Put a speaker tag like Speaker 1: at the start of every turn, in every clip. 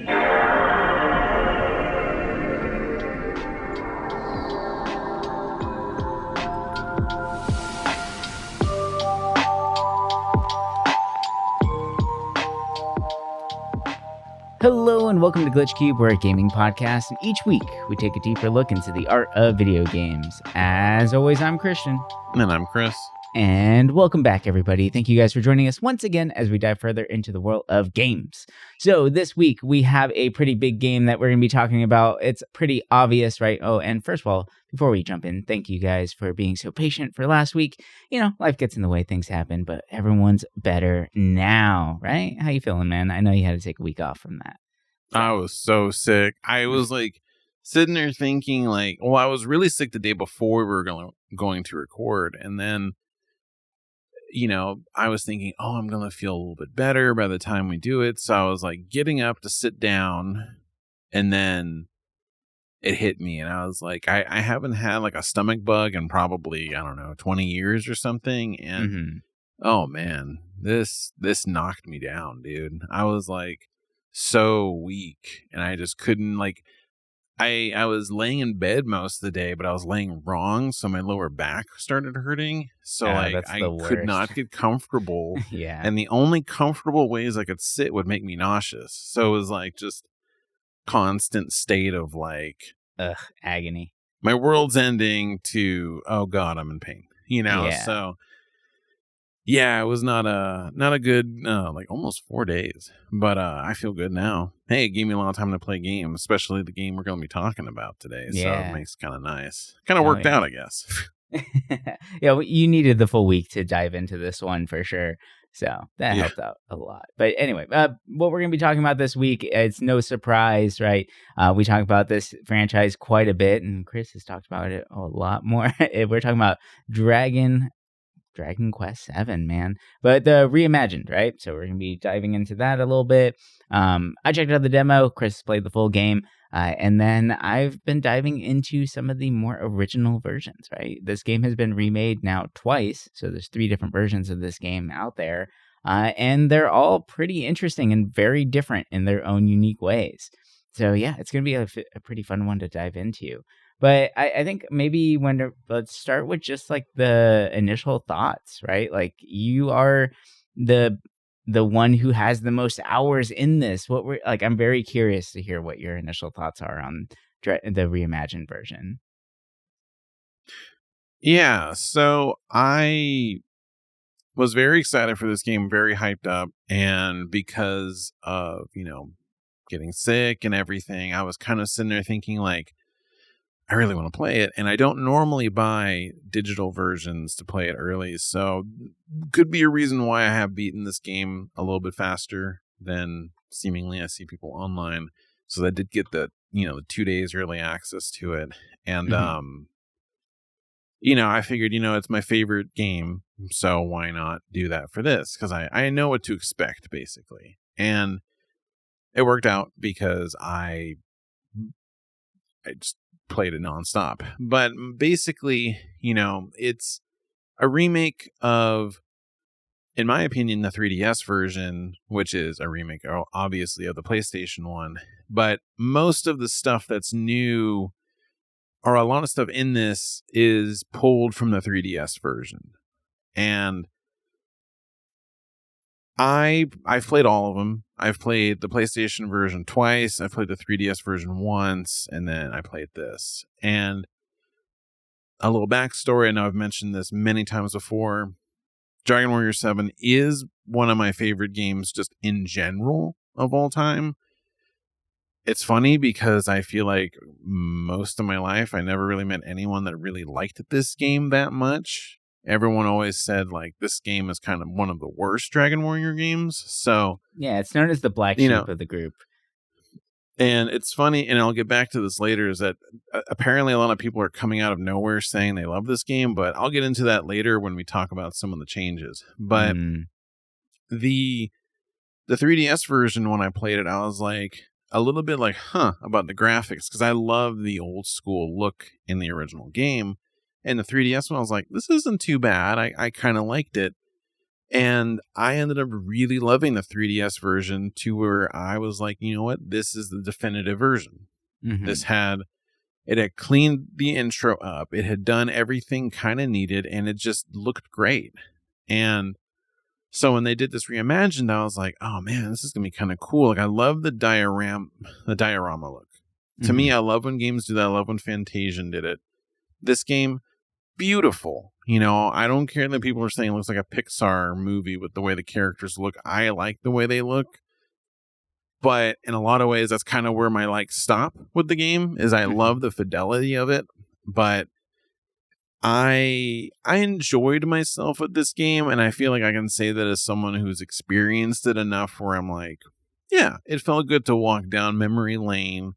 Speaker 1: Hello and welcome to GlitchCube, we're a gaming podcast, and each week we take a deeper look into the art of video games. As always, I'm Christian.
Speaker 2: And I'm Chris.
Speaker 1: And welcome back, everybody. Thank you guys for joining us once again as we dive further into the world of games. So this week we have a pretty big game that we're going to be talking about. It's pretty obvious, right? Oh, and first of all, before we jump in, thank you guys for being so patient for last week. You know, life gets in the way, things happen, but everyone's better now, right? How you feeling, man? I know you had to take a week off from that.
Speaker 2: I was so sick. I was like sitting there thinking like, well, I was really sick the day before we were going to record. And then, you know, I was thinking, oh, I'm going to feel a little bit better by the time we do it. So I was like getting up to sit down, and then it hit me. And I was like, I haven't had like a stomach bug in probably, I don't know, 20 years or something. And oh man, this knocked me down, dude. I was like so weak, and I just couldn't like, I was laying in bed most of the day, but I was laying wrong, so my lower back started hurting. So like I could not get comfortable.
Speaker 1: Yeah.
Speaker 2: And the only comfortable ways I could sit would make me nauseous. So it was like just constant state of like
Speaker 1: agony.
Speaker 2: My world's ending to, oh God, I'm in pain. You know,
Speaker 1: Yeah.
Speaker 2: So yeah, it was not a good like almost 4 days, but I feel good now. Hey, it gave me a lot of time to play games, especially the game we're going to be talking about today.
Speaker 1: Yeah.
Speaker 2: So it makes kind of nice. Kind of worked out, I guess.
Speaker 1: Yeah, well, you needed the full week to dive into this one for sure. So that helped out a lot. But anyway, what we're going to be talking about this week, it's no surprise, right? We talk about this franchise quite a bit, and Chris has talked about it a lot more. We're talking about Dragon Quest VII, man. But the Reimagined, right? So we're going to be diving into that a little bit. I checked out the demo. Chris played the full game. And then I've been diving into some of the more original versions, right? This game has been remade now twice. So there's 3 different versions of this game out there. And they're all pretty interesting and very different in their own unique ways. So yeah, it's going to be a pretty fun one to dive into. But I think maybe let's start with just like the initial thoughts, right? Like you are the one who has the most hours in this. I'm very curious to hear what your initial thoughts are on the Reimagined version.
Speaker 2: Yeah, so I was very excited for this game, very hyped up, and because of, you know, getting sick and everything, I was kind of sitting there thinking like, I really want to play it, and I don't normally buy digital versions to play it early, so could be a reason why I have beaten this game a little bit faster than seemingly I see people online. So I did get the 2 days early access to it, and I figured, it's my favorite game, so why not do that for this? Because I know what to expect, basically, and it worked out because I just played it nonstop. But basically, it's a remake of, in my opinion, the 3DS version, which is a remake, obviously, of the PlayStation one. But most of the stuff that's new, or a lot of stuff in this, is pulled from the 3DS version. And I've played all of them. I've played the PlayStation version twice. I've played the 3DS version once, and then I played this. And a little backstory, I know I've mentioned this many times before. Dragon Warrior 7 is one of my favorite games just in general of all time. It's funny because I feel like most of my life, I never really met anyone that really liked this game that much. Everyone always said, like, this game is kind of one of the worst Dragon Warrior games. So
Speaker 1: yeah, it's known as the black sheep of the group.
Speaker 2: And it's funny, and I'll get back to this later, is that apparently a lot of people are coming out of nowhere saying they love this game, but I'll get into that later when we talk about some of the changes. But the 3DS version, when I played it, I was like a little bit like, about the graphics, because I love the old school look in the original game. And the 3DS one, I was like, this isn't too bad. I kind of liked it. And I ended up really loving the 3DS version to where I was like, you know what? This is the definitive version.
Speaker 1: Mm-hmm.
Speaker 2: It had cleaned the intro up. It had done everything kind of needed, and it just looked great. And so when they did this reimagined, I was like, oh man, this is going to be kind of cool. Like, I love the diorama look. To
Speaker 1: Mm-hmm.
Speaker 2: me, I love when games do that. I love when Fantasian did it. This game, beautiful. You know, I don't care that people are saying it looks like a Pixar movie with the way the characters look. I like the way they look. But in a lot of ways, that's kind of where my like stop with the game is. I
Speaker 1: Mm-hmm.
Speaker 2: love the fidelity of it, but I enjoyed myself with this game, and I feel like I can say that as someone who's experienced it enough where I'm like, yeah, it felt good to walk down memory lane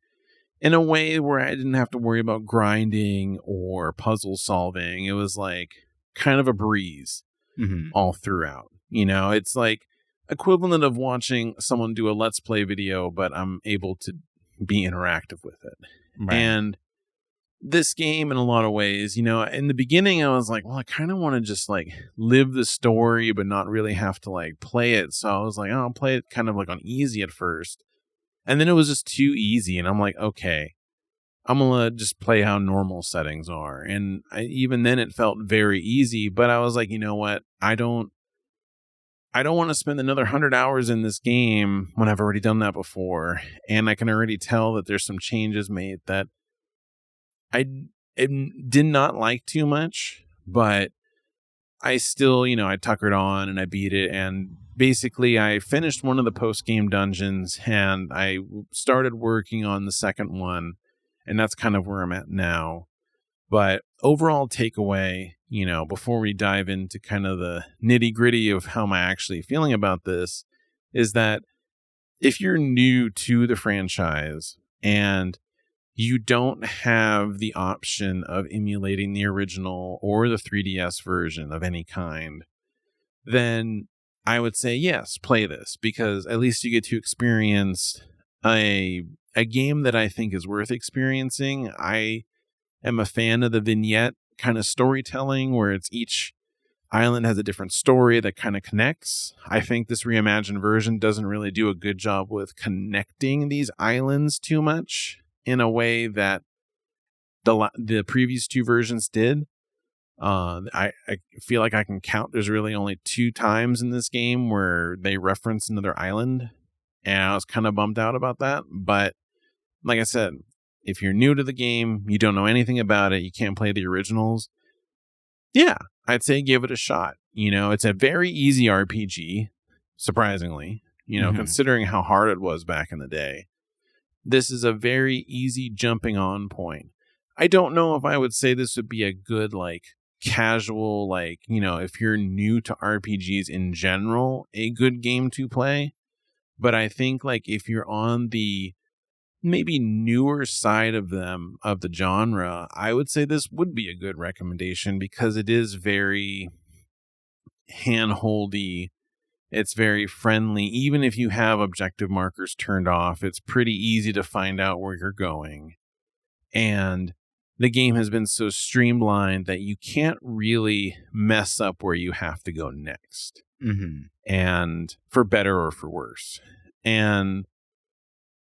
Speaker 2: in a way where I didn't have to worry about grinding or puzzle solving. It was like kind of a breeze
Speaker 1: Mm-hmm.
Speaker 2: all throughout. You know, it's like equivalent of watching someone do a let's play video, but I'm able to be interactive with it.
Speaker 1: Right.
Speaker 2: And this game, in a lot of ways, you know, in the beginning, I was like, well, I kind of want to just like live the story, but not really have to like play it. So I was like, oh, I'll play it kind of like on easy at first. And then it was just too easy. And I'm like, okay, I'm going to just play how normal settings are. And even then it felt very easy, but I was like, you know what? I don't want to spend another 100 hours in this game when I've already done that before. And I can already tell that there's some changes made that I did not like too much, but I still, you know, I tuckered on and I beat it. And basically, I finished one of the post-game dungeons and I started working on the second one. And that's kind of where I'm at now. But overall takeaway, you know, before we dive into kind of the nitty gritty of how am I actually feeling about this, is that if you're new to the franchise and you don't have the option of emulating the original or the 3DS version of any kind, then I would say, yes, play this, because at least you get to experience a game that I think is worth experiencing. I am a fan of the vignette kind of storytelling where it's each island has a different story that kind of connects. I think this reimagined version doesn't really do a good job with connecting these islands too much in a way that the previous two versions did. I feel like I can count. There's really only 2 times in this game where they reference another island, and I was kind of bummed out about that. But like I said, if you're new to the game, you don't know anything about it, you can't play the originals, yeah, I'd say give it a shot. You know, it's a very easy RPG, surprisingly, you know,
Speaker 1: Mm-hmm.
Speaker 2: considering how hard it was back in the day. This is a very easy jumping on point. I don't know if I would say this would be a good, like, casual, like, you know, if you're new to RPGs in general, a good game to play. But I think, like, if you're on the maybe newer side of the genre, I would say this would be a good recommendation because it is very handholdy. It's very friendly. Even if you have objective markers turned off, it's pretty easy to find out where you're going. And the game has been so streamlined that you can't really mess up where you have to go next.
Speaker 1: Mm-hmm.
Speaker 2: And for better or for worse. And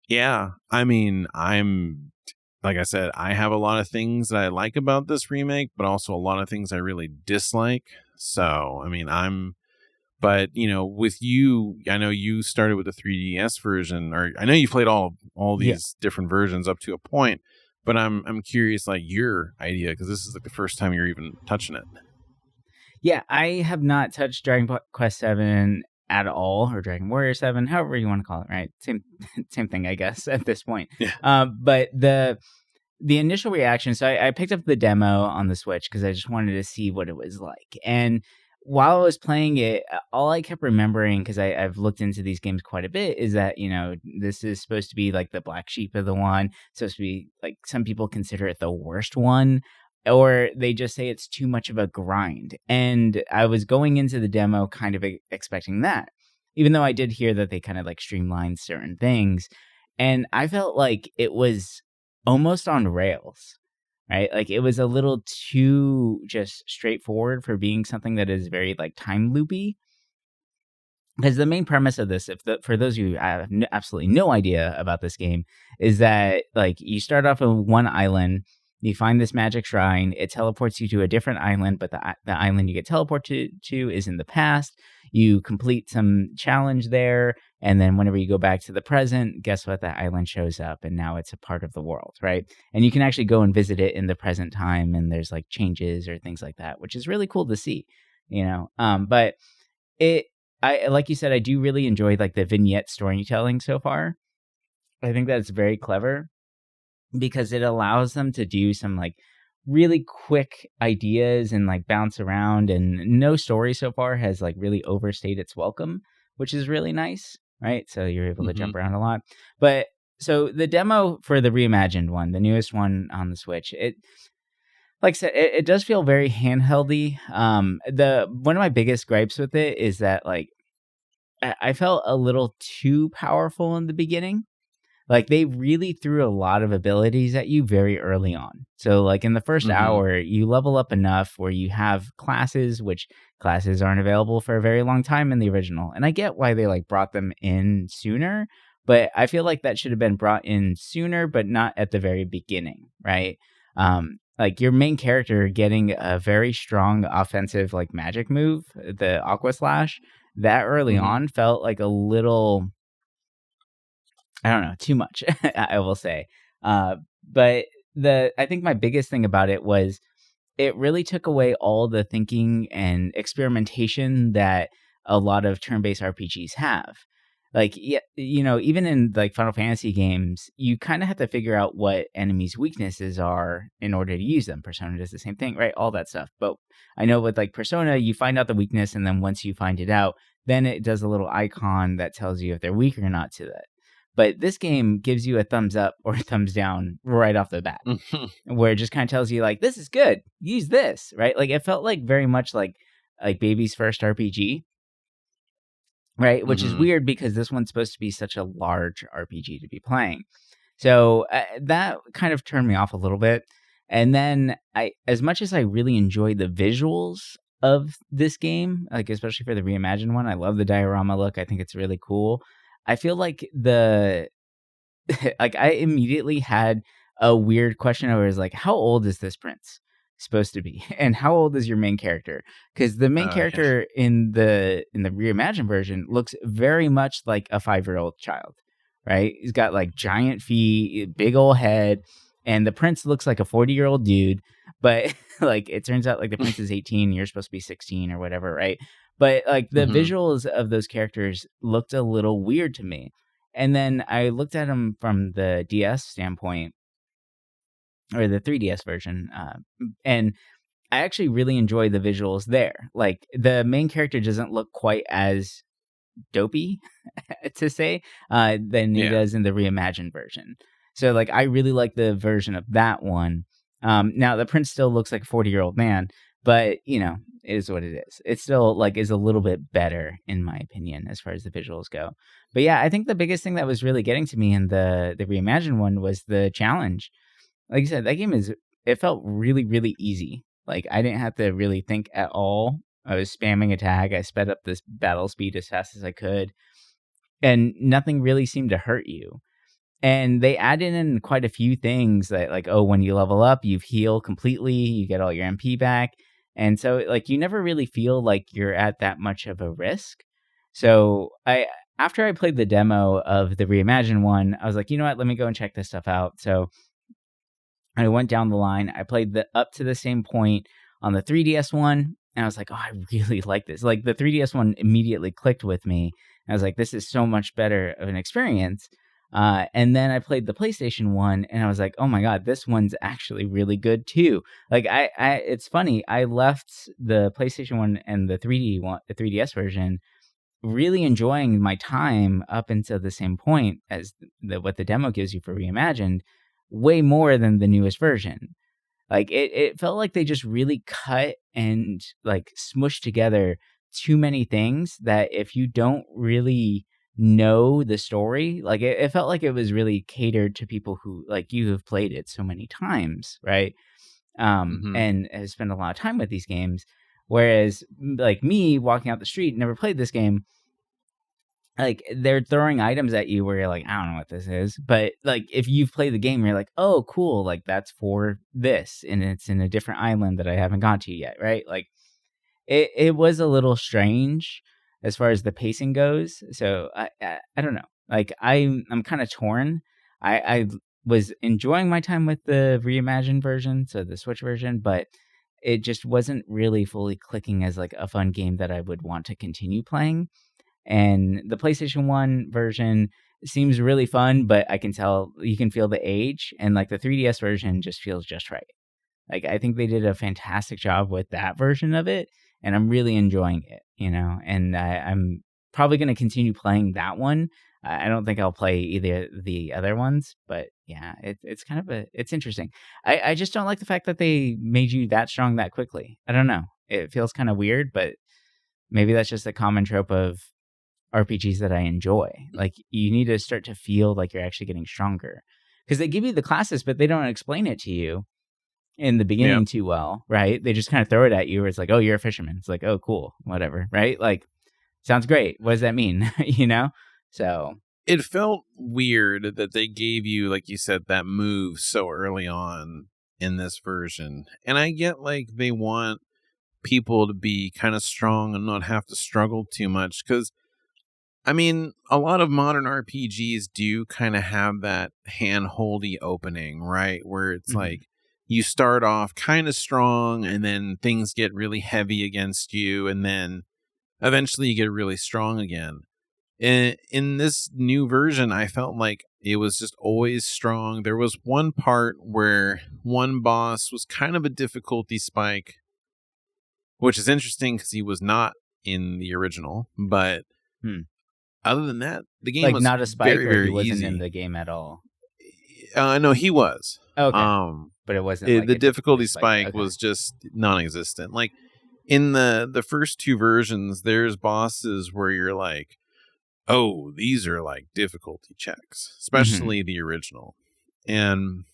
Speaker 2: yeah, I mean, like I said, I have a lot of things that I like about this remake, but also a lot of things I really dislike. So, I mean, but you know, with you, I know you started with the 3DS version, or I know you played all
Speaker 1: Yeah.
Speaker 2: these different versions up to a point, but I'm curious, like, your idea, because this is like the first time you're even touching it.
Speaker 1: Yeah, I have not touched Dragon Quest 7 at all, or Dragon Warrior 7, however you want to call it, right? Same thing, I guess, at this point.
Speaker 2: Yeah.
Speaker 1: But the initial reaction, so I picked up the demo on the Switch because I just wanted to see what it was like. And while I was playing it, all I kept remembering, because I've looked into these games quite a bit, is that, you know, this is supposed to be like the black sheep of the one. It's supposed to be like, some people consider it the worst one, or they just say it's too much of a grind. And I was going into the demo kind of expecting that, even though I did hear that they kind of like streamlined certain things. And I felt like it was almost on rails, right? Like it was a little too just straightforward for being something that is very like time loopy. because the main premise of this, for those of you who have absolutely no idea about this game, is that like you start off on one island, you find this magic shrine, it teleports you to a different island, but the island you get teleported to is in the past. You complete some challenge there, and then whenever you go back to the present, guess what? That island shows up, and now it's a part of the world, right? And you can actually go and visit it in the present time, and there's like changes or things like that, which is really cool to see, you know. But it I like you said, I do really enjoy like the vignette storytelling so far. I think that it's very clever because it allows them to do some like really quick ideas and like bounce around, and no story so far has like really overstayed its welcome, which is really nice, right? So you're able to
Speaker 2: Mm-hmm.
Speaker 1: jump around a lot. But so the demo for the reimagined one, the newest one on the Switch, it like I said, it does feel very handheldy. The one of my biggest gripes with it is that like I felt a little too powerful in the beginning. Like they really threw a lot of abilities at you very early on. So like in the first
Speaker 2: Mm-hmm.
Speaker 1: hour, you level up enough where you have classes, which classes aren't available for a very long time in the original. And I get why they like brought them in sooner, but I feel like that should have been brought in sooner, but not at the very beginning, right? Like your main character getting a very strong offensive like magic move, the Aqua Slash, that early
Speaker 2: Mm-hmm.
Speaker 1: on felt like a little, I don't know, too much, I will say. But I think my biggest thing about it was it really took away all the thinking and experimentation that a lot of turn-based RPGs have. Like, yeah, you know, even in like Final Fantasy games, you kind of have to figure out what enemies' weaknesses are in order to use them. Persona does the same thing, right? All that stuff. But I know with like Persona, you find out the weakness, and then once you find it out, then it does a little icon that tells you if they're weak or not to that. But this game gives you a thumbs up or a thumbs down right off the bat,
Speaker 2: Mm-hmm.
Speaker 1: where it just kind of tells you like, this is good, use this, right? Like it felt like very much like baby's first RPG, right? Which is
Speaker 2: Mm-hmm.
Speaker 1: weird because this one's supposed to be such a large RPG to be playing. So that kind of turned me off a little bit. And then as much as I really enjoy the visuals of this game, like especially for the reimagined one, I love the diorama look. I think it's really cool. I feel like like I immediately had a weird question over is like, how old is this prince supposed to be, and how old is your main character? Because the main
Speaker 2: Yeah.
Speaker 1: character in the reimagined version looks very much like a 5-year-old child, right? He's got like giant feet, big old head, and the prince looks like a 40-year-old dude. But like it turns out like the prince is 18, you're supposed to be 16 or whatever, right? But like the
Speaker 2: Mm-hmm.
Speaker 1: visuals of those characters looked a little weird to me. And then I looked at them from the DS standpoint, or the 3DS version, and I actually really enjoy the visuals there. Like the main character doesn't look quite as dopey to say than he
Speaker 2: Yeah.
Speaker 1: does in the reimagined version. So like I really like the version of that one. Now the prince still looks like a 40-year-old man, but you know, it is what it is. It still like is a little bit better in my opinion as far as the visuals go. But yeah, I think the biggest thing that was really getting to me in the reimagined one was the challenge. Like you said, that game it felt really, really easy. Like I didn't have to really think at all. I was spamming attack. I sped up this battle speed as fast as I could, and nothing really seemed to hurt you. And they added in quite a few things that, like, oh, when you level up, you heal completely, you get all your MP back. And so, like, you never really feel like you're at that much of a risk. So, after I played the demo of the reimagined one, I was like, you know what, let me go and check this stuff out. So, I went down the line. I played the up to the same point on the 3DS one, and I was like, oh, I really like this. Like, the 3DS one immediately clicked with me. I was like, this is so much better of an experience. And then I played the PlayStation one, and I was like, "Oh my god, this one's actually really good too." Like, it's funny. I left the PlayStation one and the 3D one, the 3DS version, really enjoying my time up until the same point as what the demo gives you for Reimagined, way more than the newest version. Like it felt like they just really cut and like smushed together too many things that if you don't really know the story, like it felt like it was really catered to people who like you have played it so many times, right?
Speaker 2: Mm-hmm.
Speaker 1: And have spent a lot of time with these games. Whereas like me walking out the street, never played this game, like they're throwing items at you where you're like, I don't know what this is, but like if you've played the game, you're like, oh, cool, like that's for this, and it's in a different island that I haven't gone to yet, right? Like it was a little strange as far as the pacing goes. So I don't know. Like I'm kind of torn. I was enjoying my time with the reimagined version, so the Switch version, but it just wasn't really fully clicking as like a fun game that I would want to continue playing. And the PlayStation 1 version seems really fun, but I can tell you can feel the age, and like the 3DS version just feels just right. Like I think they did a fantastic job with that version of it, and I'm really enjoying it, and I'm probably going to continue playing that one. I don't think I'll play either the other ones, but yeah, it's kind of it's interesting. I just don't like the fact that they made you that strong that quickly. I don't know. It feels kind of weird, but maybe that's just a common trope of RPGs that I enjoy. Like you need to start to feel like you're actually getting stronger because they give you the classes, but they don't explain it to you in the
Speaker 2: Yeah.
Speaker 1: beginning too well, right? They just kind of throw it at you where it's like, oh, you're a fisherman. It's like, oh, cool, whatever, right? Like, sounds great. What does that mean? So
Speaker 2: It felt weird that they gave you, like you said, that move so early on in this version. And I get like they want people to be kind of strong and not have to struggle too much. Because, I mean, a lot of modern RPGs do kind of have that hand-holdy opening, right? Where it's like you start off kind of strong and then things get really heavy against you. And then eventually you get really strong again. In this new version, I felt like it was just always strong. There was one part where one boss was kind of a difficulty spike, which is interesting because he was not in the original. But other than that, the game
Speaker 1: like
Speaker 2: was
Speaker 1: not a spike,
Speaker 2: very,
Speaker 1: or
Speaker 2: very
Speaker 1: he wasn't
Speaker 2: easy.
Speaker 1: in the game at all.
Speaker 2: No, he was.
Speaker 1: Okay, but it wasn't like
Speaker 2: the
Speaker 1: a
Speaker 2: difficulty
Speaker 1: spike.
Speaker 2: spike was just non-existent. Like in the first two versions, there's bosses where you're like, oh, these are like difficulty checks, especially the original. And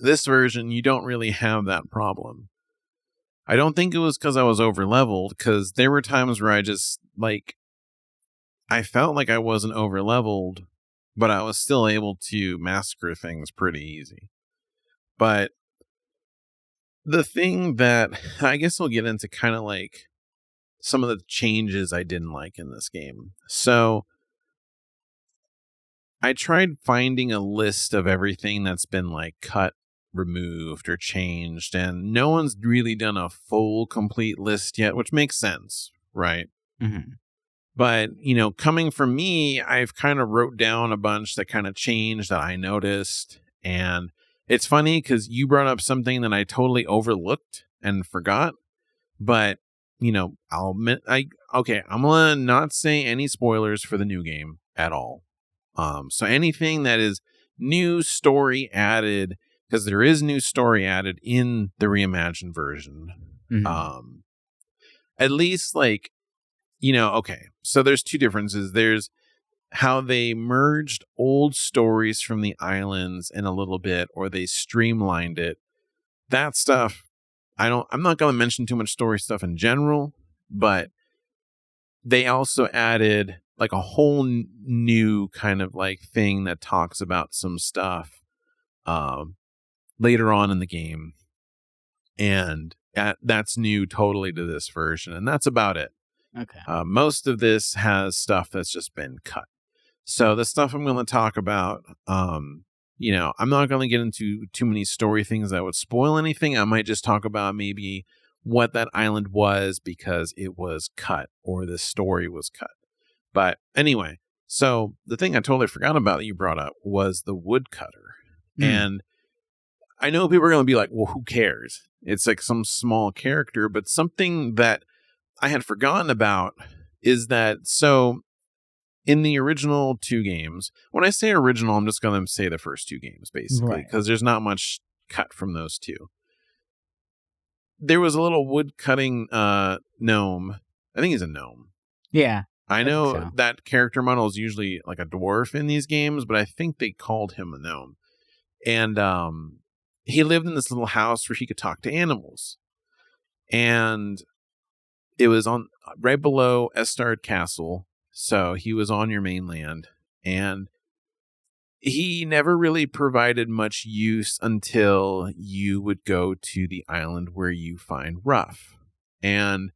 Speaker 2: this version, you don't really have that problem. I don't think it was because I was over leveled, because there were times where I just like, I felt like I wasn't over leveled, but I was still able to massacre things pretty easy. But the thing that I guess we'll get into kind of like some of the changes I didn't like in this game. So I tried finding a list of everything that's been like cut, removed, or changed, and no one's really done a full, complete list yet, which makes sense, right? But, coming from me, I've kind of wrote down a bunch that kind of changed that I noticed. And it's funny because you brought up something that I totally overlooked and forgot. But, I'm going to not say any spoilers for the new game at all. So anything that is new story added, because there is new story added in the reimagined version. At least like, okay, so there's two differences. There's how they merged old stories from the islands in a little bit, or they streamlined it. That stuff, I'm not going to mention too much story stuff in general, but they also added like a whole new kind of like thing that talks about some stuff later on in the game. And that's new totally to this version. And that's about it.
Speaker 1: Okay.
Speaker 2: Most of this has stuff that's just been cut. So the stuff I'm going to talk about, I'm not going to get into too many story things that would spoil anything. I might just talk about maybe what that island was because it was cut or the story was cut. But anyway, so the thing I totally forgot about that you brought up was the woodcutter. And I know people are going to be like, well, who cares? It's like some small character, but something that I had forgotten about is that, so in the original two games, when I say original, I'm just going to say the first two games, basically, because there's not much cut from those two. There was a little wood cutting gnome. I think he's a gnome.
Speaker 1: Yeah.
Speaker 2: I know that character model is usually like a dwarf in these games, but I think they called him a gnome. And he lived in this little house where he could talk to animals. And it was on right below Estard Castle. So he was on your mainland, and he never really provided much use until you would go to the island where you find Ruff. And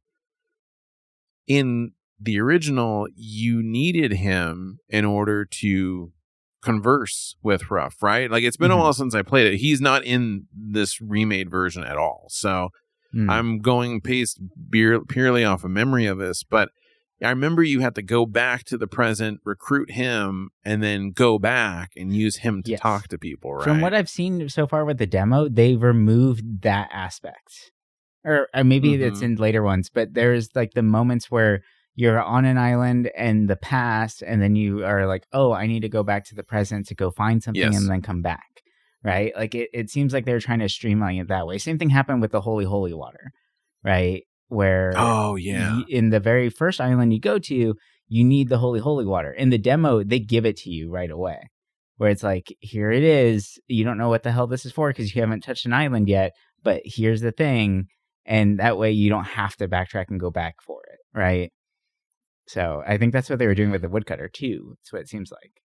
Speaker 2: in the original, you needed him in order to converse with Ruff, right? Like, it's been a while since I played it. He's not in this remade version at all. So I'm going based purely off of memory of this, but I remember you had to go back to the present, recruit him, and then go back and use him to talk to people, right?
Speaker 1: From what I've seen so far with the demo, they removed that aspect. Or maybe it's in later ones, but there's like the moments where you're on an island in the past, and then you are like, oh, I need to go back to the present to go find something and then come back, right? Like, it seems like they're trying to streamline it that way. Same thing happened with the Holy Water, right? Where in the very first island you go to, you need the Holy Water. In the demo, they give it to you right away, where it's like, here it is. You don't know what the hell this is for because you haven't touched an island yet, but here's the thing. And that way you don't have to backtrack and go back for it, right? So I think that's what they were doing with the woodcutter too. That's what it seems like.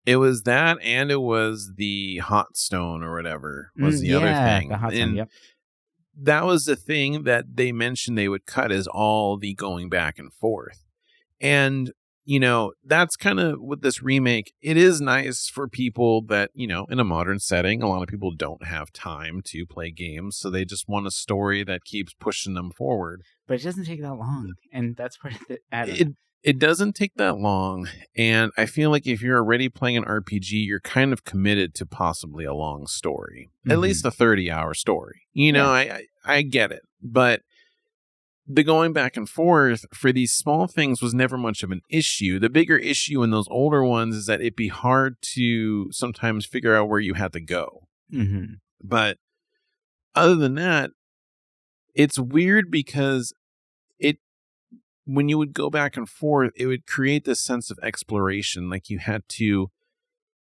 Speaker 2: It was that, and it was the hot stone or whatever was the other thing.
Speaker 1: The hot stone, yep.
Speaker 2: That was the thing that they mentioned they would cut, is all the going back and forth. And, you know, that's kind of with this remake. It is nice for people that, you know, in a modern setting, a lot of people don't have time to play games. So they just want a story that keeps pushing them forward.
Speaker 1: But it doesn't take that long. And that's part of the
Speaker 2: It doesn't take that long. And I feel like if you're already playing an RPG, you're kind of committed to possibly a long story, at least a 30-hour story. You know, I get it. But the going back and forth for these small things was never much of an issue. The bigger issue in those older ones is that it'd be hard to sometimes figure out where you had to go. But other than that, it's weird because when you would go back and forth, it would create this sense of exploration. Like, you had to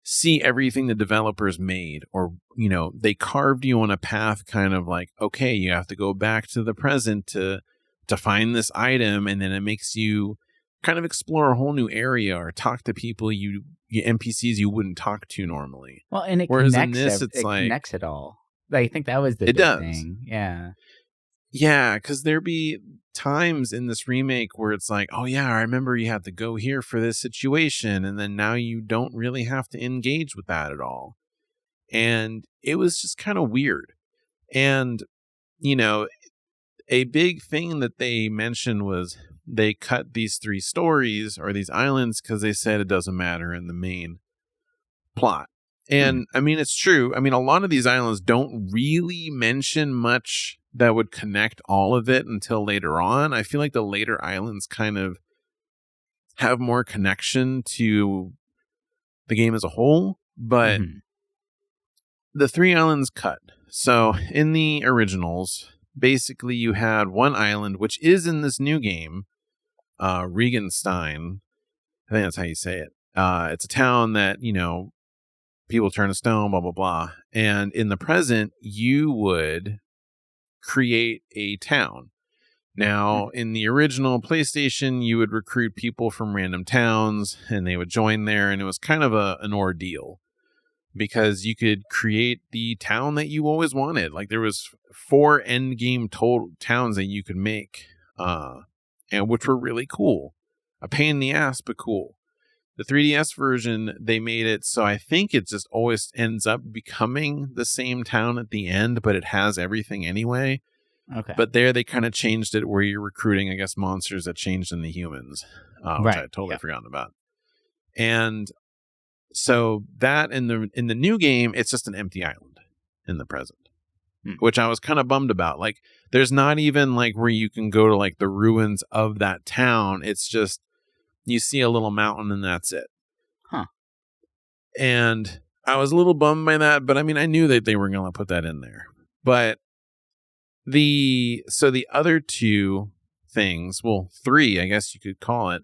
Speaker 2: see everything the developers made, or, you know, they carved you on a path, kind of like, okay, you have to go back to the present to find this item. And then it makes you kind of explore a whole new area or talk to people NPCs you wouldn't talk to normally.
Speaker 1: Well, and it connects it all. I think that was the big thing. Yeah.
Speaker 2: Yeah, because there'd be times in this remake where it's like, oh yeah, I remember you had to go here for this situation, and then now you don't really have to engage with that at all. And it was just kind of weird. And, you know, a big thing that they mentioned was they cut these 3 stories or these islands because they said it doesn't matter in the main plot. And I mean, it's true. I mean, a lot of these islands don't really mention much that would connect all of it until later on. I feel like the later islands kind of have more connection to the game as a whole, but the 3 islands cut. So in the originals, basically you had one island, which is in this new game, Regenstein. I think that's how you say it. It's a town that, you know, people turn to stone, blah, blah, blah. And in the present, you would create a town. Now, in the original PlayStation, you would recruit people from random towns, and they would join there, and it was kind of an ordeal because you could create the town that you always wanted. Like, there was 4 end game total towns that you could make, and which were really cool. A pain in the ass, but cool. The 3DS version, they made it so I think it just always ends up becoming the same town at the end, but it has everything anyway.
Speaker 1: Okay.
Speaker 2: But there they kind of changed it where you're recruiting, I guess, monsters that changed into humans, which I totally forgotten about. And so that in the new game, it's just an empty island in the present, which I was kind of bummed about. Like, there's not even like where you can go to like the ruins of that town. It's just, you see a little mountain and that's it.
Speaker 1: Huh.
Speaker 2: And I was a little bummed by that, but I mean, I knew that they were going to put that in there. But the other 2 things, well, 3, I guess you could call it,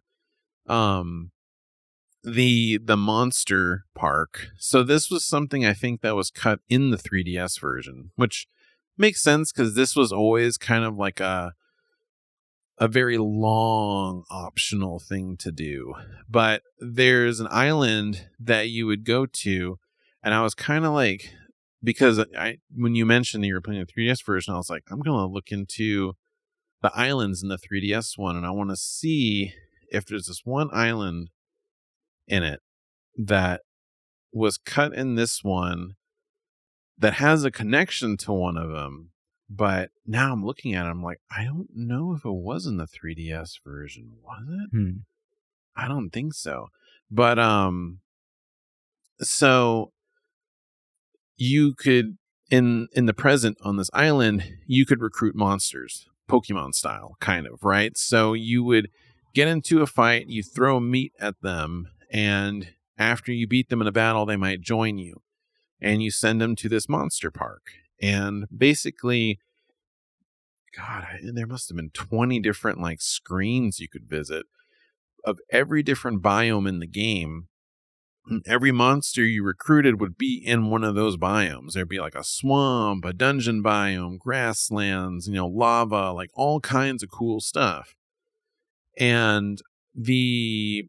Speaker 2: the monster park. So this was something I think that was cut in the 3DS version, which makes sense because this was always kind of like a a very long optional thing to do. But there's an island that you would go to, and I was kind of like, because when you mentioned that you were playing the 3DS version, I was like, I'm going to look into the islands in the 3DS one, and I want to see if there's this one island in it that was cut in this one that has a connection to one of them. But now I'm looking at it, I'm like, I don't know if it was in the 3DS version. Was it? I don't think so. But so you could in the present on this island, you could recruit monsters, Pokemon style, kind of, right? So you would get into a fight, you throw meat at them, and after you beat them in a battle, they might join you. And you send them to this monster park. And basically, God, there must have been 20 different like screens you could visit of every different biome in the game. And every monster you recruited would be in one of those biomes. There'd be like a swamp, a dungeon biome, grasslands, lava, like all kinds of cool stuff. And the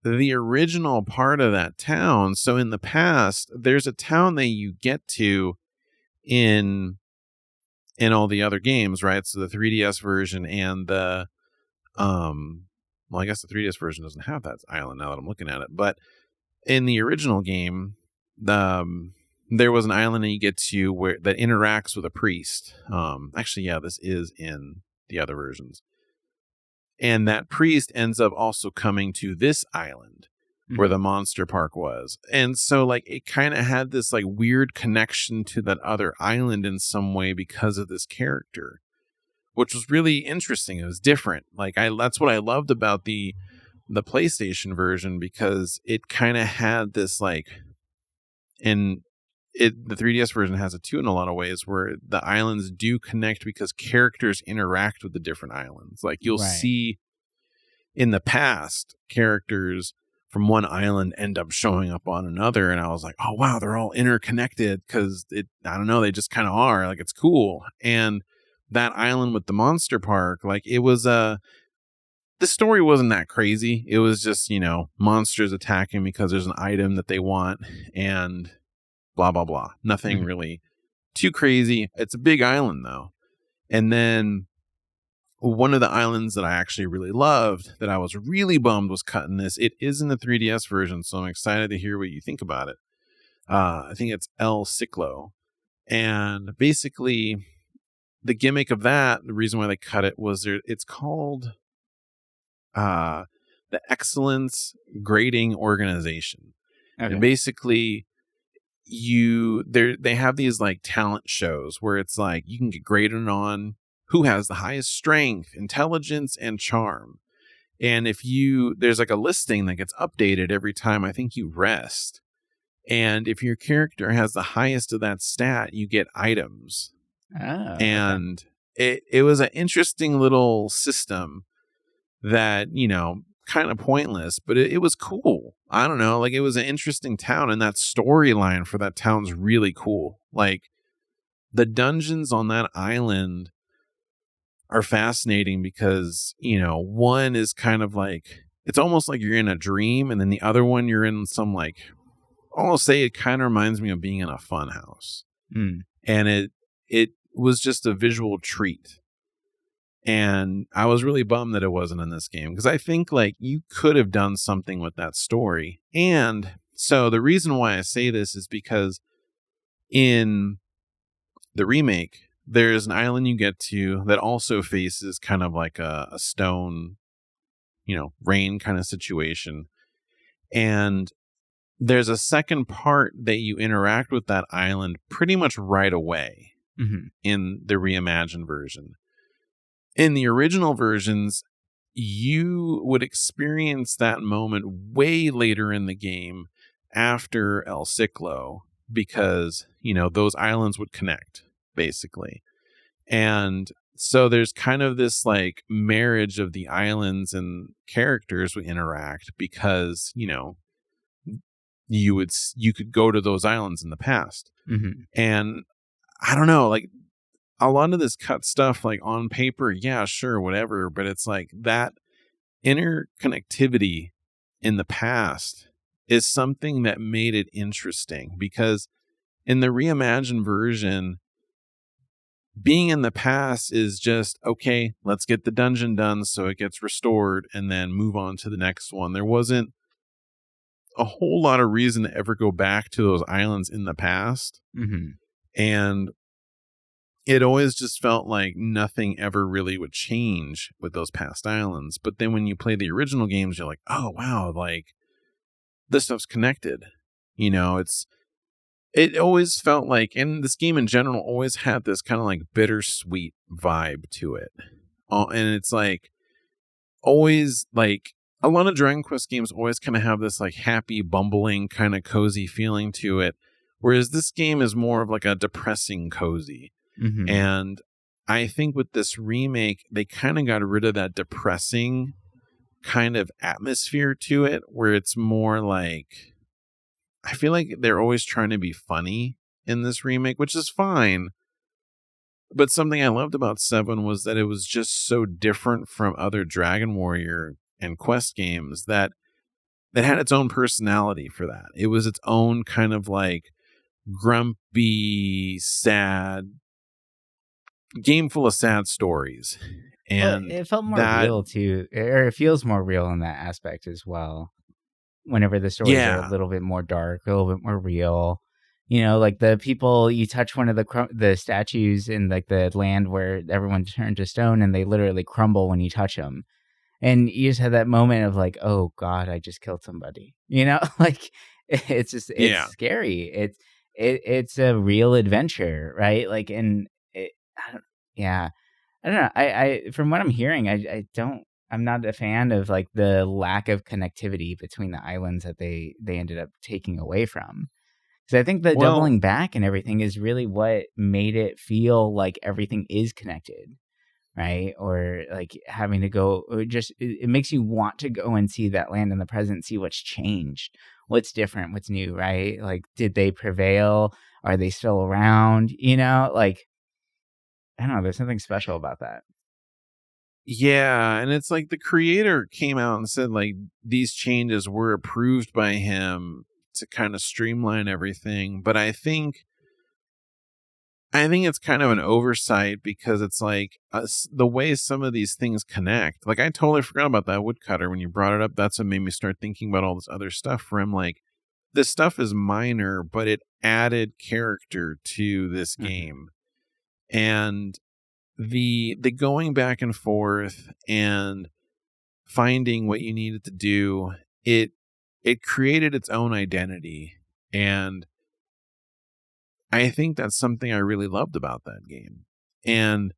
Speaker 2: original part of that town, so in the past, there's a town that you get to in all the other games, right? So the 3DS version and the well, I guess the 3DS version doesn't have that island now that I'm looking at it, but in the original game, there was an island that you get to that interacts with a priest. Actually, yeah, this is in the other versions. And that priest ends up also coming to this island where the monster park was. And so like it kind of had this like weird connection to that other island in some way because of this character, which was really interesting. It was different. Like that's what I loved about the PlayStation version, because it kind of had this like, and the 3DS version has it too in a lot of ways, where the islands do connect because characters interact with the different islands. Like you'll see in the past characters from one island end up showing up on another, and I was like, oh wow, they're all interconnected, because I don't know, they just kind of are. Like it's cool. And that island with the monster park, like it was the story wasn't that crazy. It was just, monsters attacking because there's an item that they want and blah, blah, blah. Nothing really too crazy. It's a big island though. And then one of the islands that I actually really loved that I was really bummed was cut in this. It is in the 3DS version, so I'm excited to hear what you think about it. I think it's El Ciclo. And basically the gimmick of that, the reason why they cut it was it's called the Excellence Grading Organization. Okay. And basically they have these like talent shows where it's like you can get graded on who has the highest strength, intelligence, and charm. And there's like a listing that gets updated every time I think you rest. And if your character has the highest of that stat, you get items. Oh, and okay. It was an interesting little system that, kind of pointless, but it was cool. I don't know, like it was an interesting town, and that storyline for that town's really cool. Like the dungeons on that island are fascinating because, one is kind of like, it's almost like you're in a dream, and then the other one you're in some like, I'll say it kind of reminds me of being in a fun house. And it was just a visual treat. And I was really bummed that it wasn't in this game, because I think like you could have done something with that story. And so the reason why I say this is because in the remake, there's an island you get to that also faces kind of like a stone, rain kind of situation. And there's a second part that you interact with that island pretty much right away in the reimagined version. In the original versions, you would experience that moment way later in the game after El Ciclo, because, those islands would connect, basically. And so there's kind of this like marriage of the islands and characters would interact because, you could go to those islands in the past. And I don't know, like, a lot of this cut stuff, like on paper, yeah, sure, whatever. But it's like that interconnectivity in the past is something that made it interesting, because in the reimagined version, being in the past is just, okay, let's get the dungeon done so it gets restored and then move on to the next one. There wasn't a whole lot of reason to ever go back to those islands in the past.
Speaker 1: Mm-hmm.
Speaker 2: And it always just felt like nothing ever really would change with those past islands. But then when you play the original games, you're like, oh, wow, like this stuff's connected. You know, it always felt like, and this game in general always had this kind of like bittersweet vibe to it. And it's like always like a lot of Dragon Quest games always kind of have this like happy, bumbling, kind of cozy feeling to it. Whereas this game is more of like a depressing cozy.
Speaker 1: Mm-hmm.
Speaker 2: And I think with this remake, they kind of got rid of that depressing kind of atmosphere to it, where it's more like, I feel like they're always trying to be funny in this remake, which is fine. But something I loved about 7 was that it was just so different from other Dragon Warrior and Quest games that had its own personality for that. It was its own kind of like grumpy, sad game full of sad stories. And
Speaker 1: it felt more real too, or it feels more real in that aspect as well. Whenever the stories are a little bit more dark, a little bit more real, you know, like the people, you touch one of the statues in like the land where everyone turned to stone, and they literally crumble when you touch them, and you just have that moment of like, oh God, I just killed somebody, you know, like it's scary. It's a real adventure, right? Like, and I don't know. I from what I'm hearing, I'm not a fan of like the lack of connectivity between the islands that they ended up taking away from. Because I think the doubling back and everything is really what made it feel like everything is connected, right? Or like having to go, or just it makes you want to go and see that land in the present, see what's changed, what's different, what's new, right? Like, did they prevail? Are they still around? You know, like, I don't know. There's something special about that.
Speaker 2: Yeah, and it's like the creator came out and said like these changes were approved by him to kind of streamline everything, but I think it's kind of an oversight, because it's like the way some of these things connect. Like, I totally forgot about that woodcutter when you brought it up. That's what made me start thinking about all this other stuff. For him, like, this stuff is minor, but it added character to this game, and the going back and forth and finding what you needed to do, it created its own identity. And I think that's something I really loved about that game. And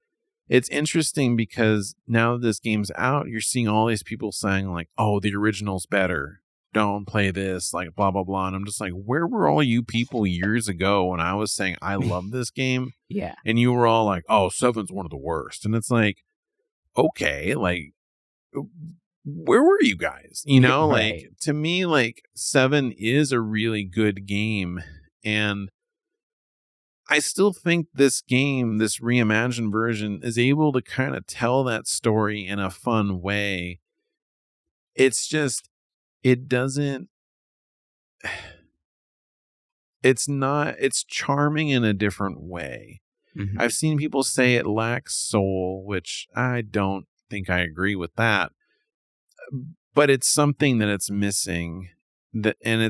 Speaker 2: it's interesting because now that this game's out, you're seeing all these people saying like, oh, the original's better, don't play this, like blah blah blah. And I'm just like, where were all you people years ago when I was saying I love this game?
Speaker 1: Yeah.
Speaker 2: And you were all like, oh, 7's one of the worst. And it's like, okay, like, where were you guys? You know,
Speaker 1: Right.
Speaker 2: like, to me, like, 7 is a really good game. And I still think this game, this reimagined version, is able to kind of tell that story in a fun way. It's just, it doesn't, it's charming in a different way.
Speaker 1: Mm-hmm.
Speaker 2: I've seen people say it lacks soul, which I don't think I agree with that. But it's something that it's missing, and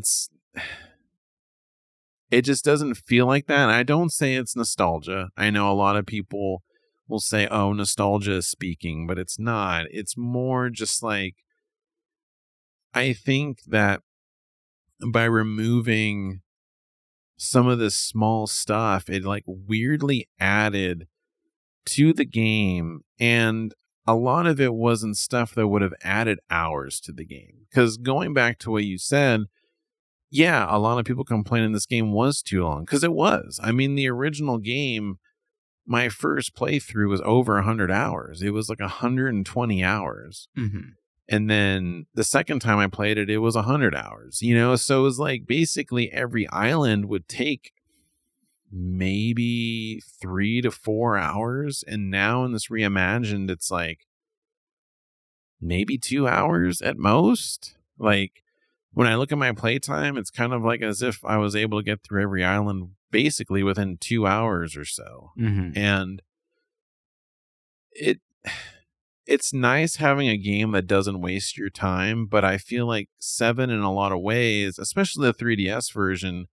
Speaker 2: it just doesn't feel like that. I don't say it's nostalgia. I know a lot of people will say, oh, nostalgia is speaking, but it's not. It's more just like, I think that by removing some of this small stuff, it like weirdly added to the game. And a lot of it wasn't stuff that would have added hours to the game. Because going back to what you said, yeah, a lot of people complaining this game was too long, because it was. I mean, the original game, my first playthrough was over 100 hours. It was like 120 hours.
Speaker 1: Mm-hmm.
Speaker 2: And then the second time I played it, it was 100 hours, you know? So it was like basically every island would take maybe 3 to 4 hours. And now in this Reimagined, it's like maybe 2 hours at most. Like, when I look at my playtime, it's kind of like as if I was able to get through every island basically within 2 hours or so.
Speaker 1: Mm-hmm.
Speaker 2: And it's nice having a game that doesn't waste your time, but I feel like 7 in a lot of ways, especially the 3DS version,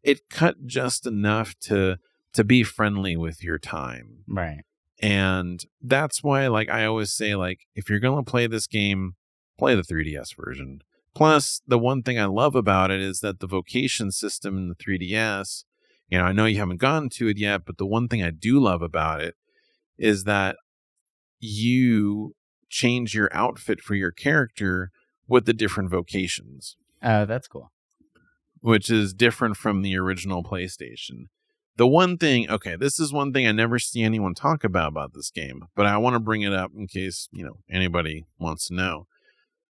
Speaker 2: it cut just enough to be friendly with your time.
Speaker 1: Right.
Speaker 2: And that's why, like, I always say, like, if you're going to play this game, play the 3DS version. Plus, the one thing I love about it is that the vocation system in the 3DS, I know you haven't gotten to it yet, but the one thing I do love about it is that you change your outfit for your character with the different vocations.
Speaker 1: Oh, that's cool.
Speaker 2: Which is different from the original PlayStation. The one thing, this is one thing I never see anyone talk about this game, but I want to bring it up in case, anybody wants to know.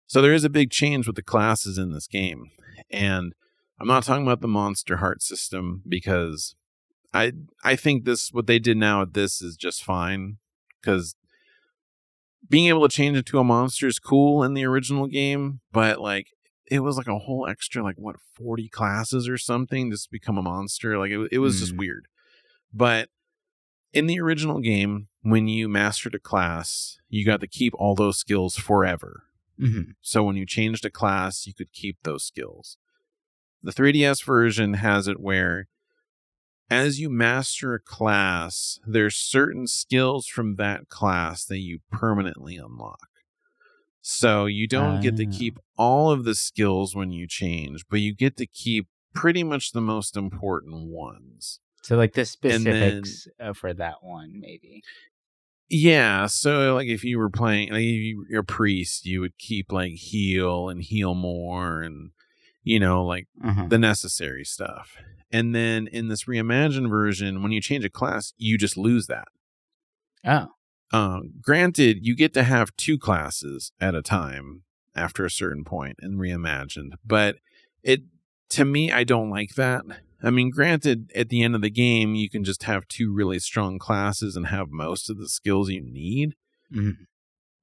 Speaker 2: So there is a big change with the classes in this game. And I'm not talking about the Monster Heart system because I think what they did now with this is just fine, because being able to change into a monster is cool in the original game, but like it was like a whole extra 40 classes or something just to become a monster. Like it was just weird. But in the original game, when you mastered a class, you got to keep all those skills forever.
Speaker 1: Mm-hmm.
Speaker 2: So when you changed a class, you could keep those skills. The 3DS version has it where as you master a class, there's certain skills from that class that you permanently unlock. So you don't get to keep all of the skills when you change, but you get to keep pretty much the most important ones.
Speaker 1: So like the specifics for that one, maybe.
Speaker 2: Yeah, so like if you were playing, like if you're a priest, you would keep like heal and heal more and, the necessary stuff. And then in this Reimagined version, when you change a class, you just lose that.
Speaker 1: Oh.
Speaker 2: Granted, you get to have 2 classes at a time after a certain point in Reimagined, but to me, I don't like that. I mean, granted, at the end of the game, you can just have 2 really strong classes and have most of the skills you need.
Speaker 1: Mm-hmm.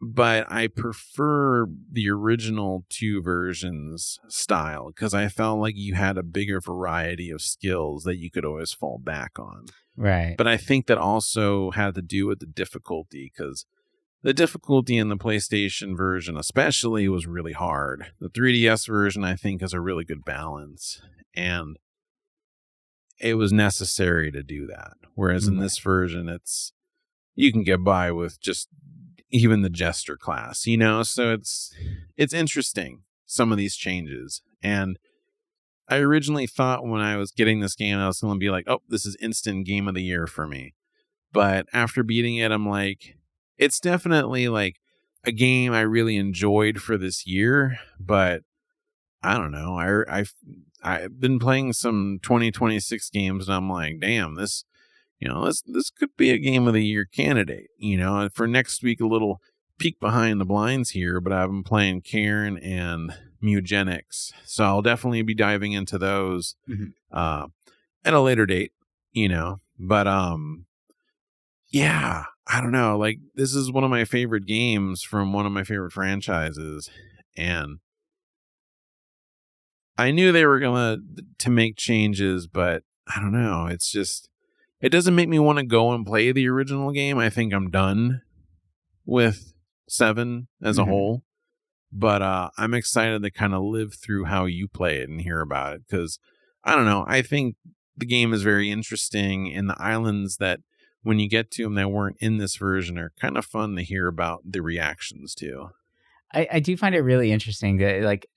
Speaker 2: But I prefer the original 2 versions style because I felt like you had a bigger variety of skills that you could always fall back on.
Speaker 1: Right.
Speaker 2: But I think that also had to do with the difficulty, because the difficulty in the PlayStation version especially was really hard. The 3DS version, I think, has a really good balance. And it was necessary to do that. Whereas in this version, you can get by with just even the Jester class, So it's interesting, some of these changes. And I originally thought when I was getting this game, I was going to be like, oh, this is instant game of the year for me. But after beating it, I'm like, it's definitely like a game I really enjoyed for this year. But I don't know. I've been playing some 2026 games and I'm like, damn, this could be a game of the year candidate. For next week, a little peek behind the blinds here, but I've been playing Cairn and Mugenics, so I'll definitely be diving into those at a later date. But yeah, I don't know. Like, this is one of my favorite games from one of my favorite franchises, and I knew they were gonna to make changes, but I don't know. It's just, it doesn't make me want to go and play the original game. I think I'm done with 7 as a whole. But I'm excited to kind of live through how you play it and hear about it. Because, I don't know, I think the game is very interesting. And the islands that, when you get to them that weren't in this version, are kind of fun to hear about the reactions to.
Speaker 1: I do find it really interesting that, like,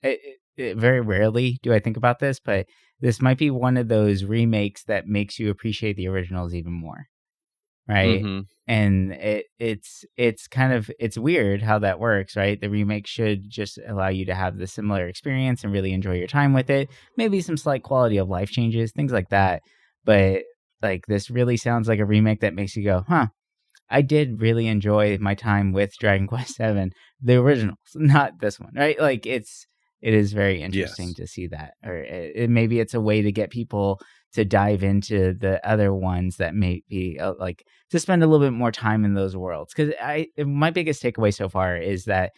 Speaker 1: very rarely do I think about this, but this might be one of those remakes that makes you appreciate the originals even more, right?
Speaker 2: Mm-hmm.
Speaker 1: And it's kind of, it's weird how that works, right? The remake should just allow you to have the similar experience and really enjoy your time with it. Maybe some slight quality of life changes, things like that. But like, this really sounds like a remake that makes you go, huh, I did really enjoy my time with Dragon Quest VII, the originals, not this one, right? Like, it's It is very interesting to see that, or maybe it's a way to get people to dive into the other ones that may be like to spend a little bit more time in those worlds. Because my biggest takeaway so far is that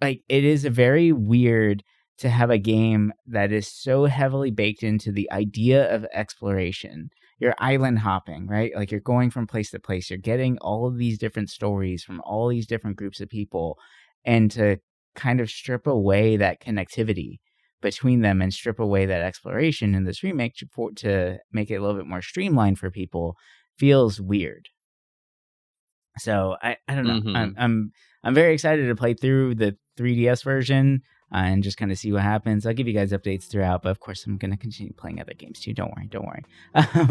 Speaker 1: like it is a very weird to have a game that is so heavily baked into the idea of exploration. You're island hopping, right? Like you're going from place to place. You're getting all of these different stories from all these different groups of people, and to kind of strip away that connectivity between them and strip away that exploration in this remake to make it a little bit more streamlined for people feels weird. So I don't know.
Speaker 2: Mm-hmm.
Speaker 1: I'm very excited to play through the 3DS version and just kind of see what happens. I'll give you guys updates throughout, but of course I'm going to continue playing other games too. Don't worry.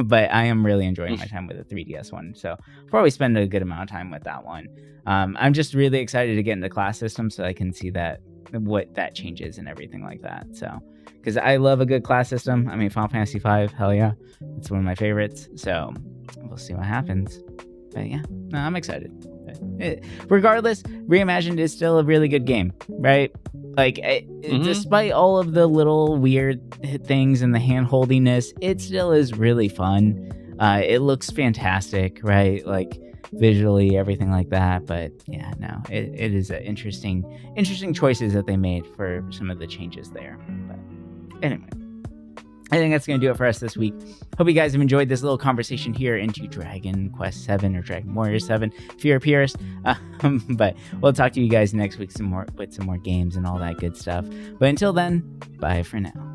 Speaker 1: But I am really enjoying my time with the 3DS one. So I'll probably spend a good amount of time with that one. I'm just really excited to get into class system so I can see what that changes and everything like that. So, because I love a good class system. I mean, Final Fantasy V, hell yeah. It's one of my favorites. So we'll see what happens. But yeah, no, I'm excited. Regardless, Reimagined is still a really good game, right? Like, despite all of the little weird things and the hand-holdiness, it still is really fun. It looks fantastic, right? Like, visually, everything like that. But yeah, no, it is a interesting choices that they made for some of the changes there. But anyway, I think that's going to do it for us this week. Hope you guys have enjoyed this little conversation here into Dragon Quest 7 or Dragon Warrior 7 if you're a purist. But we'll talk to you guys next week with some more games and all that good stuff. But until then, bye for now.